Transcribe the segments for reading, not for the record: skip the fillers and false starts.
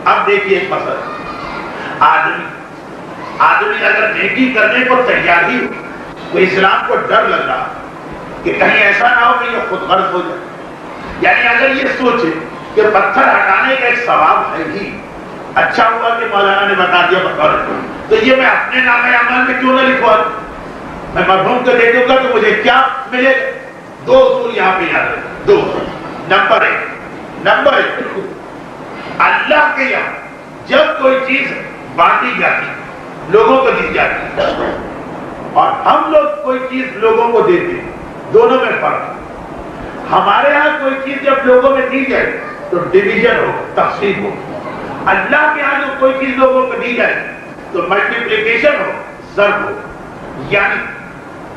اب دیکھیے ایک مسئلہ، آدمی اگر نیکی کرنے کو تیار ہی ہو تو اسلام کو ڈر لگ رہا کہ کہیں ایسا نہ ہو کہ یہ خود غرض ہو جائے. یعنی اگر یہ سوچے کہ پتھر ہٹانے کا ایک ثواب ہے ہی، اچھا ہوا کہ مولانا نے بتا دیا بطور تو یہ میں اپنے نام عمل میں کیوں نہ لکھوا دوں، میں مرحوم کو دے دوں گا تو مجھے کیا ملے. دو اصول یہاں پہ یاد رکھیں. دو، نمبر ایک، اللہ کے یہاں جب کوئی چیز بانٹی جاتی لوگوں کو دی جاتی اور ہم لوگ کوئی چیز لوگوں کو دیتے ہیں، دونوں میں فرق. ہمارے ہاں کوئی چیز جب لوگوں میں دی جائے تو ڈویژن ہو، تقسیم ہو. اللہ کے ہاں جو کوئی چیز لوگوں کو دی جائے تو ملٹیپلیکیشن ہو، ضرب ہو. یعنی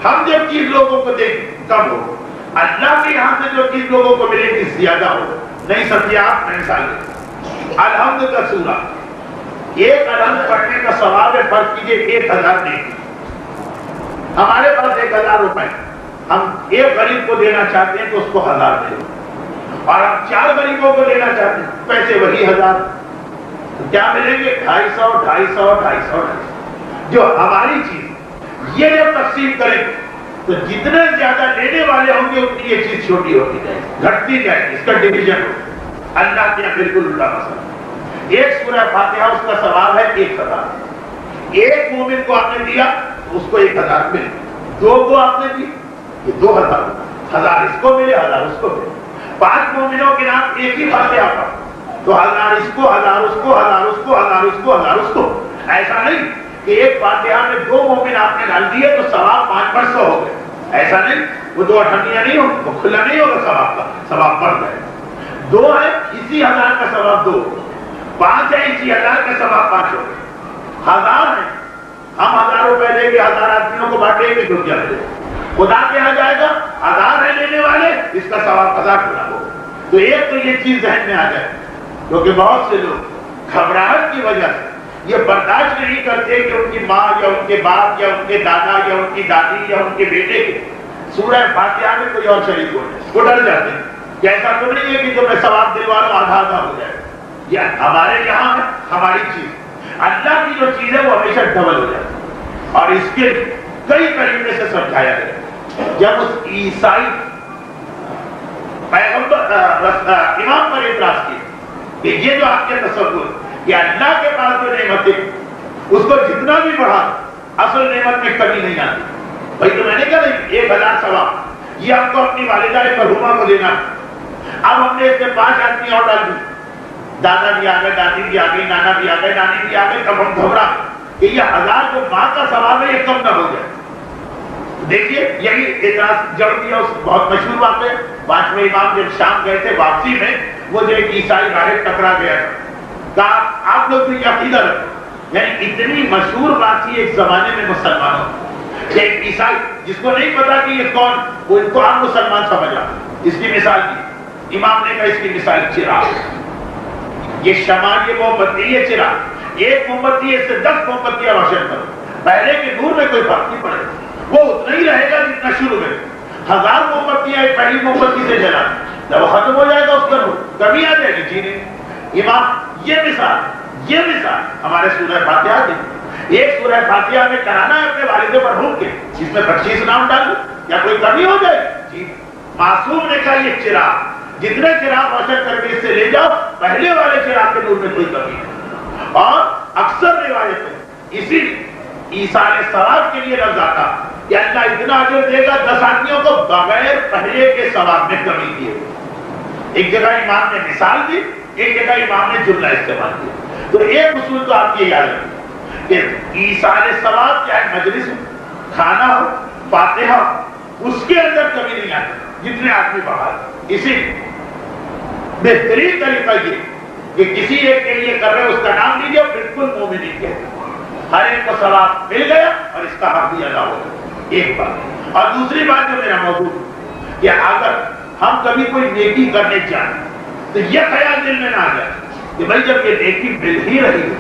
ہم جب چیز لوگوں کو دیں کم ہو، اللہ کے یہاں سے جو چیز لوگوں کو ملے گی زیادہ ہو. نہیں سمجھے آپ؟ میں مثال دیں. الحمد کا سورہ، ایک الحمد پڑھنے کا ثواب ہے، فرض کیجئے 1000 نہیں. ہمارے پاس 1000 روپے، ہم ایک غریب کو دینا چاہتے ہیں تو اس کو 1000 دیں، اور ہم 4 غریبوں کو دینا چاہتے ہیں پیسے وہی 1000. کیا ملیں گے؟ 250. جو ہماری چیز یہ جب تقسیم کریں تو جتنے زیادہ لینے والے ہوں گے اتنی یہ چیز چھوٹی ہوتی جائے گی، گھٹتی جائے گی. اس کا ڈویژن ہو. اللہ کے بالکل الٹا مسئلہ. ایک سورہ فاتحہ اس کا ثواب ہے 1000. ایک مومن کو آپ نے دیا اس کو 1000 ملے. 2 کو آپ نے دی یہ 2000. 1000 اس کو ملے، 1000 اس کو ملے. 5 مومنوں کے نام ایک ہی فاتحہ پر تو 1000 اس کو، 1000 اس کو، 1000 اس کو، 1000 اس کو، 1000 اس کو. ایسا نہیں کہ ایک فاتحہ میں 2 مومن آپ نے ڈال دیے تو ثواب 500 ہو گئے. ایسا نہیں، وہ 2 اٹھنیاں نہیں ہوگی، وہ کھلا نہیں ہوگا ثواب کا، ثواب بڑھ گئے. 2 ہے اسی 1000 کا ثواب 2، 5 ہے اسی 1000 کا ثواب 5 ہو گئے. 1000 ہے، ہم 1000 روپے لیں گے، 1000 آدمیوں کو بانٹیں گے، جڑ جائے گا. خدا کے یہاں جائے گا 1000 ہے لینے والے، اس کا ثواب 1000 گنا ہوگا. تو ایک تو یہ چیز ذہن میں آ جائے، کیونکہ بہت سے لوگ گھبراہٹ کی وجہ سے یہ برداشت نہیں کرتے کہ ان کی ماں یا ان کے باپ یا ان کے دادا یا ان کی دادی یا ان کے بیٹے کے سورہ فاتحہ میں کوئی اور شریک ہو جائے، وہ ڈر جاتے ہیں کہ ایسا تو نہیں ہے کہ جو میں ثواب دلوا لوں آدھا آدھا ہو جائے. یہ ہمارے یہاں ہے ہماری چیز، اللہ کی جو چیز ہے وہ ہمیشہ ڈبل ہو جاتی ہے. اور اس کے کئی طریقے سے سمجھایا گیا. جب اس عیسائی پیغمبر امام پر اعتراض کیا کہ یہ جو آپ کے تصور کہ اللہ کے پاس جو نعمتیں اس کو جتنا بھی بڑھا اصل نعمت میں کمی نہیں آتی. بھائی تو میں نے کہا 1000 ثواب یہ آپ کو اپنی والدہ مرحومہ کو دینا. اب ہم نے اس میں 5 آدمی اور ڈال دی، دادا بھی آ گئے، دادی بھی آ گئی، نانا بھی آ گئے، نانی بھی آ گئے. تب ہم گھبرا کہ یہ 1000 جو ماں کا ثواب ہے یہ کم نہ ہو جائے. دیکھیے یہی اعتراض جڑ دیا. اس بہت مشہور بات ہے، 5ویں امام جب شام گئے تھے واپسی میں وہ جو ایک عیسائی راہب ٹکرا گیا کہا آپ لوگ تو یہ عقیدہ رکھتے. یعنی اتنی مشہور بات تھی ایک زمانے میں مسلمانوں کہ ایک عیسائی جس کو نہیں پتا کہ یہ کون، وہ ان کو عام مسلمان سمجھا. اس کی مثال دی امام نے کہا، اس کی مثال چراغ. یہ شمع، یہ موم بتی، یہ چراغ. ایک موم بتی ہے، اس سے 10 موم بتیاں روشن کرو، پہلے کے نور میں کوئی فرق نہیں پڑے گا، وہ اتنا ہی رہے گا جتنا شروع میں. 1000 موم بتیاں ایک پہلی موم بتی سے جلا، جب وہ ختم ہو جائے گا اس کا نور کمی آ جائے گی. جی نہیں امام، یہ مثال ہمارے سورہ فاتحہ کی. ایک سورہ فاتحہ میں کرانا ہے اپنے والد مرحوم کے، جس میں 25 نام ڈال دو، کیا کوئی کمی ہو جائے؟ جی. معصوم نے کہا یہ چراغ، جتنے چراغ روشن کر کے اس سے لے جاؤ، پہلے والے چراغ کے نور میں کوئی کمی نہیں. اور اکثر روایت اسی ایصال ثواب کے لیے لفظ آتا کہ اللہ اتنا اجر دے گا 10 آدمیوں کو بغیر پہلے کے ثواب میں کمی کیے. ایک جگہ امام نے مثال دی، ایک جگہ امام نے جملہ استعمال کیا. تو ایک اصول تو آپ یہ یاد رکھیں کہ ایصال ثواب چاہے مجلس ہو، کھانا ہو، فاتحہ ہو، اس کے اندر کمی نہیں آتی جتنے آدمی بڑھا. اسی بہترین طریقہ یہ کہ کسی ایک کے لیے کر رہے اس کا نام لیجیے، بالکل مومنین کہتے ہیں، ہر ایک کو ثواب مل گیا اور اس کا حق بھی ادا ہو گیا. ایک بات. اور دوسری بات جو میرا موضوع کہ اگر ہم کبھی کوئی نیکی کرنے جائیں تو یہ خیال دل میں نہ آ جائے کہ بھائی جب یہ نیکی مل ہی رہی ہے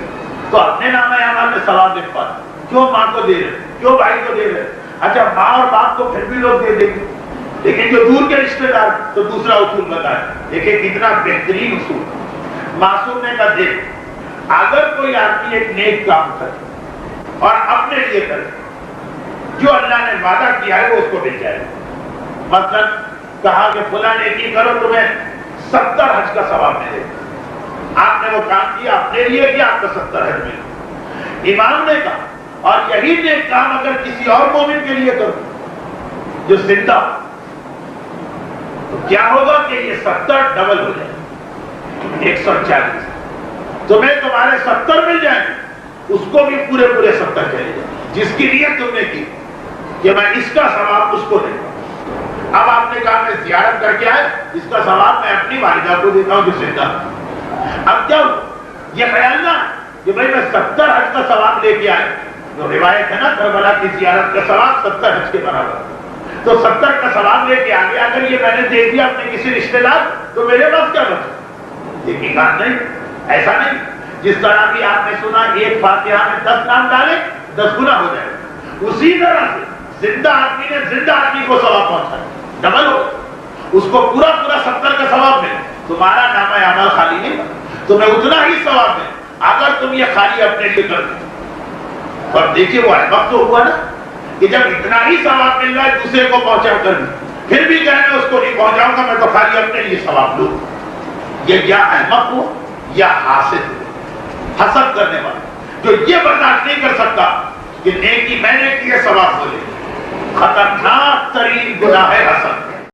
تو اپنے نام اعمال میں ثواب لکھ پاتے، کیوں ماں کو دے رہے، کیوں بھائی کو دے رہے. اچھا ماں اور باپ کو پھر بھی لوگ دے دیں گے، لیکن جو دور کے رشتے دار تو دوسرا اصول بتائے. دیکھیں کتنا بہترین اصول. معصوم نے کہا دیکھ اگر کوئی آدمی ایک نیک کام کرے اور اپنے لیے کرے، جو اللہ نے وعدہ کیا ہے وہ اس کو مل جائے گا. مثلا کہا کہ فلاں نیکی کرو تمہیں 70 حج کا ثواب ملے گا. آپ نے وہ کام کیا اپنے لیے کیا، آپ کو 70 حج ملے گا. امام نے کہا اور یہی نیک کام اگر کسی اور مومن کے لیے کرو جو زندہ، تو کیا ہوگا کہ یہ 70 ڈبل ہو جائے گا، 140. تمہیں تمہارے 70 مل جائیں گے، اس کو بھی پورے 70 چلے جائیں. جس کی نیت تم نے کی کہ میں اس کا ثواب اس کو دے گا. اب آپ نے کہا میں زیارت کر کے آئے، اس کا ثواب میں اپنی والدہ کو دیتا ہوں جو زندہ. اب کیا یہ خیال نہ کہ بھائی میں 70 حج کا ثواب لے کے آئے، جو روایت ہے نا کربلا کی زیارت کا ثواب 70 حج کے برابر، تو 70 کا ثواب لے کے آگے اگر یہ میں نے دے دیا اپنے کسی رشتے دار تو میرے پاس کیا بچا؟ یہ بات نہیں، ایسا نہیں. جس طرح بھی آپ نے سنا ایک فاتحہ میں 10 نام ڈالے 10 گنا ہو جائے، اسی طرح سے زندہ آدمی نے زندہ آدمی کو ثواب پہنچایا، ڈبل ہو، اس کو پورا 70 کا ثواب ملے. تمہارا نامہ اعمال خالی نہیں، تمہیں اتنا ہی ثواب ملے اگر تم یہ خالی اپنے لیے کر دو. اور دیکھیے وہ وقت تو ہوا نا کہ جب اتنا ہی ثواب مل رہا ہے دوسرے کو پہنچا کر بھی، پھر بھی کہنا اس کو نہیں پہنچاؤں گا، میں تو خالی اپنے لیے ثواب لوں. یہ یا احمق ہو یا حاسد ہو، حسد کرنے والا جو یہ برداشت نہیں کر سکتا کہ نیکی میں نے کی ہے ثواب بولے. خطرناک ترین گناہ ہے حسد.